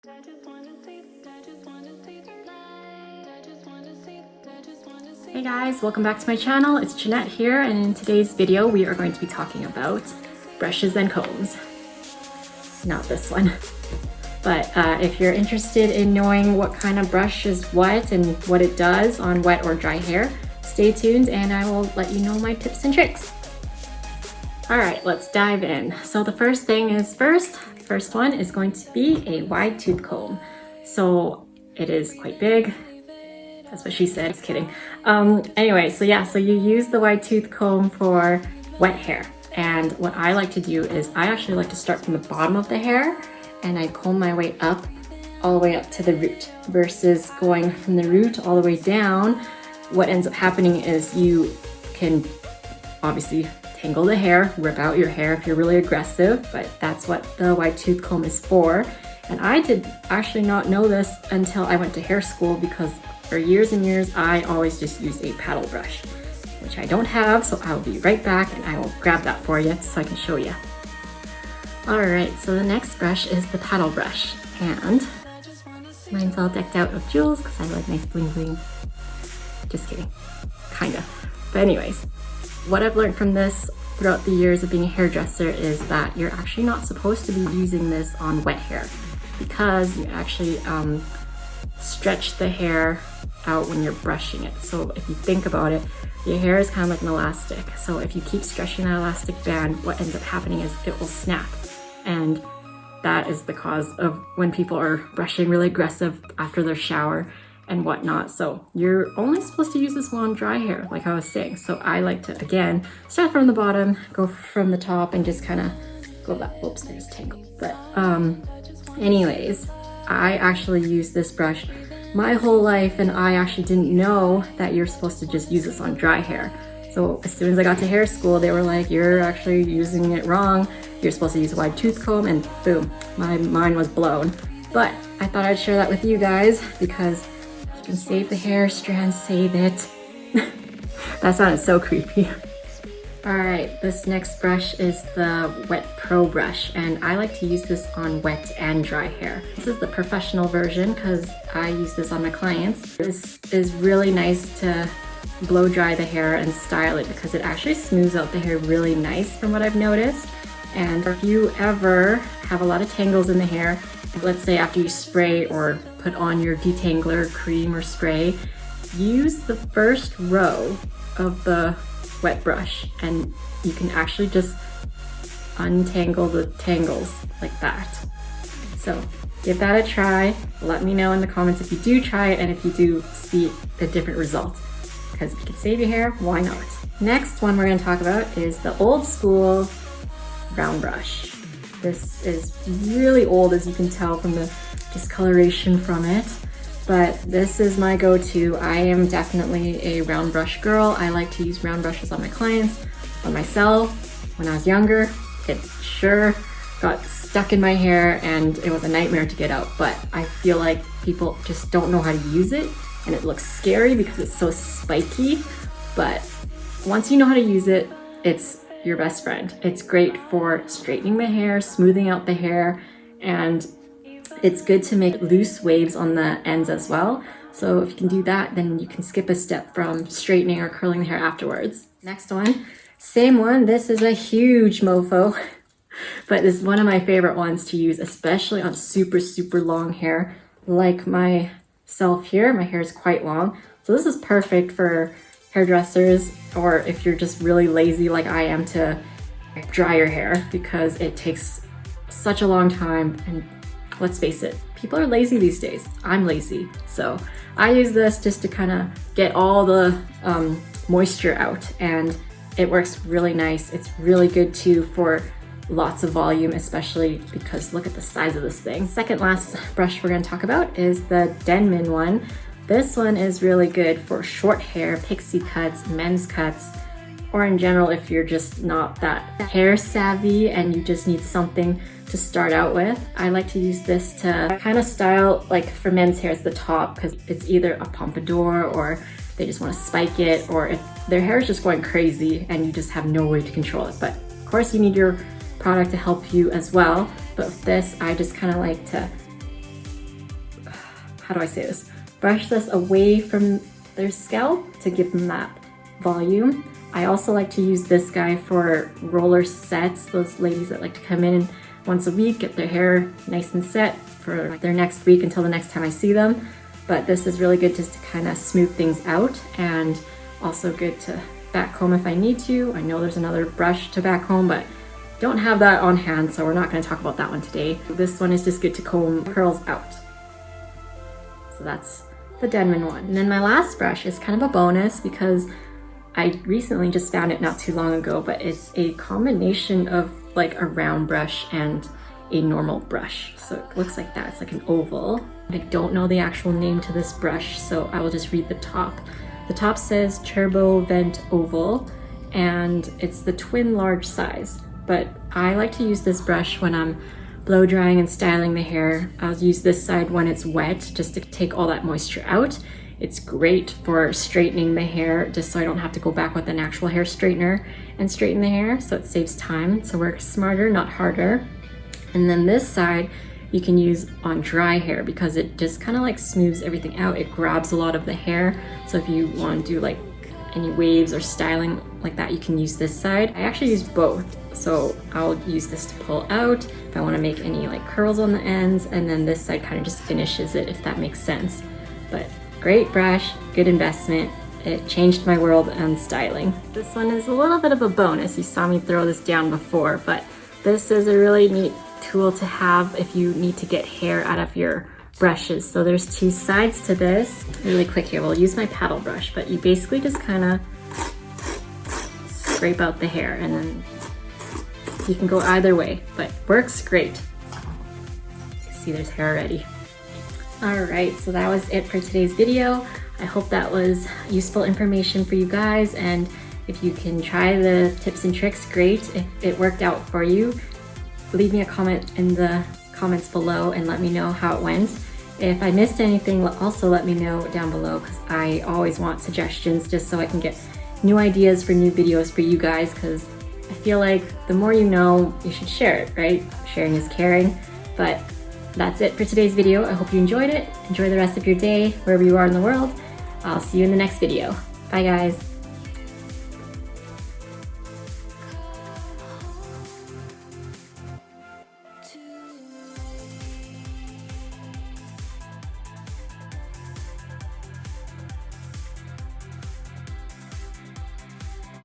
Hey guys, welcome back to my channel. It's Jeanette here, and in today's video we are going to be talking about brushes and combs. Not this one. But if you're interested in knowing what kind of brush is what and what it does on wet or dry hair, stay tuned and I will let you know my tips and tricks. Alright, let's dive in. So the first thing is first one is going to be a wide tooth comb. So it is quite big. That's what she said, just kidding. Anyway, so you use the wide tooth comb for wet hair. And what I like to do is I actually like to start from the bottom of the hair and I comb my way up, all the way up to the root, versus going from the root all the way down. What ends up happening is you can obviously tangle the hair, rip out your hair if you're really aggressive, but that's what the wide tooth comb is for. And I did actually not know this until I went to hair school, because for years and years I always just used a paddle brush, which I don't have, so I'll be right back and I will grab that for you so I can show you. Alright, so the next brush is the paddle brush, and mine's all decked out with jewels because I like nice bling bling. Just kidding, kinda. But anyways, what I've learned from this throughout the years of being a hairdresser is that you're actually not supposed to be using this on wet hair, because you actually stretch the hair out when you're brushing it. So if you think about it, your hair is kind of like an elastic. So if you keep stretching that elastic band, what ends up happening is it will snap. And that is the cause of when people are brushing really aggressive after their shower and whatnot. So you're only supposed to use this one on dry hair, like I was saying. So I like to, again, start from the bottom, go from the top, and just kind of go back. Oops, there's a tangle. But anyways, I actually use this brush my whole life, and I actually didn't know that you're supposed to just use this on dry hair. So as soon as I got to hair school, they were like, you're actually using it wrong. You're supposed to use a wide tooth comb, and boom, my mind was blown. But I thought I'd share that with you guys because you can save the hair strand, save it. That sounded so creepy. Alright, this next brush is the Wet Pro brush, and I like to use this on wet and dry hair. This is the professional version because I use this on my clients. This is really nice to blow dry the hair and style it because it actually smooths out the hair really nice from what I've noticed. And if you ever have a lot of tangles in the hair, let's say after you spray or put on your detangler cream or spray, use the first row of the wet brush and you can actually just untangle the tangles like that. So give that a try. Let me know in the comments if you do try it and if you do see a different result, because if you can save your hair, why not? Next one we're going to talk about is the old school round brush. This is really old, as you can tell from the discoloration from it. But this is my go-to. I am definitely a round brush girl. I like to use round brushes on my clients, on myself. When I was younger, it sure got stuck in my hair and it was a nightmare to get out. But I feel like people just don't know how to use it, and it looks scary because it's so spiky. But once you know how to use it, it's your best friend. It's great for straightening the hair, smoothing out the hair, and it's good to make loose waves on the ends as well. So if you can do that, then you can skip a step from straightening or curling the hair afterwards. Next one, same one. This is a huge mofo, but this is one of my favorite ones to use, especially on super, super long hair. Like myself here, my hair is quite long. So this is perfect for hairdressers, or if you're just really lazy like I am to dry your hair, because it takes such a long time. And let's face it, people are lazy these days. I'm lazy. So I use this just to kind of get all the moisture out, and it works really nice. It's really good too for lots of volume, especially because look at the size of this thing. Second last brush we're going to talk about is the Denman one. This one is really good for short hair, pixie cuts, men's cuts, or in general if you're just not that hair savvy and you just need something to start out with. I like to use this to kind of style, like for men's hair, it's the top, because it's either a pompadour or they just want to spike it, or if their hair is just going crazy and you just have no way to control it. But of course you need your product to help you as well. But with this, I just kind of like to how do I say this? Brush this away from their scalp to give them that volume. I also like to use this guy for roller sets, those ladies that like to come in once a week, get their hair nice and set for like their next week until the next time I see them. But this is really good just to kind of smooth things out, and also good to back comb if I need to. I know there's another brush to back comb, but don't have that on hand, so we're not going to talk about that one today. This one is just good to comb curls out. So that's the Denman one. And then my last brush is kind of a bonus because I recently just found it not too long ago, but it's a combination of like a round brush and a normal brush. So it looks like that, it's like an oval. I don't know the actual name to this brush, so I will just read the top. The top says Turbo Vent Oval, and it's the twin large size. But I like to use this brush when I'm blow drying and styling the hair. I'll use this side when it's wet just to take all that moisture out. It's great for straightening the hair just so I don't have to go back with an actual hair straightener and straighten the hair, so it saves time. So work smarter, not harder. And then this side you can use on dry hair because it just kind of like smooths everything out. It grabs a lot of the hair. So if you want to do like any waves or styling like that, you can use this side. I actually use both. So I'll use this to pull out if I want to make any like curls on the ends, and then this side kind of just finishes it, if that makes sense. But great brush, good investment. It changed my world on styling. This one is a little bit of a bonus. You saw me throw this down before, but this is a really neat tool to have if you need to get hair out of your brushes. So there's two sides to this. Really quick here, we'll use my paddle brush, but you basically just kind of scrape out the hair, and then you can go either way, but works great. See, there's hair already. All right, so that was it for today's video. I hope that was useful information for you guys, and if you can try the tips and tricks, great. If it worked out for you, leave me a comment in the comments below and let me know how it went. If I missed anything, also let me know down below, because I always want suggestions just so I can get new ideas for new videos for you guys, because I feel like the more you know, you should share it, right? Sharing is caring. But that's it for today's video. I hope you enjoyed it. Enjoy the rest of your day, wherever you are in the world. I'll see you in the next video. Bye guys.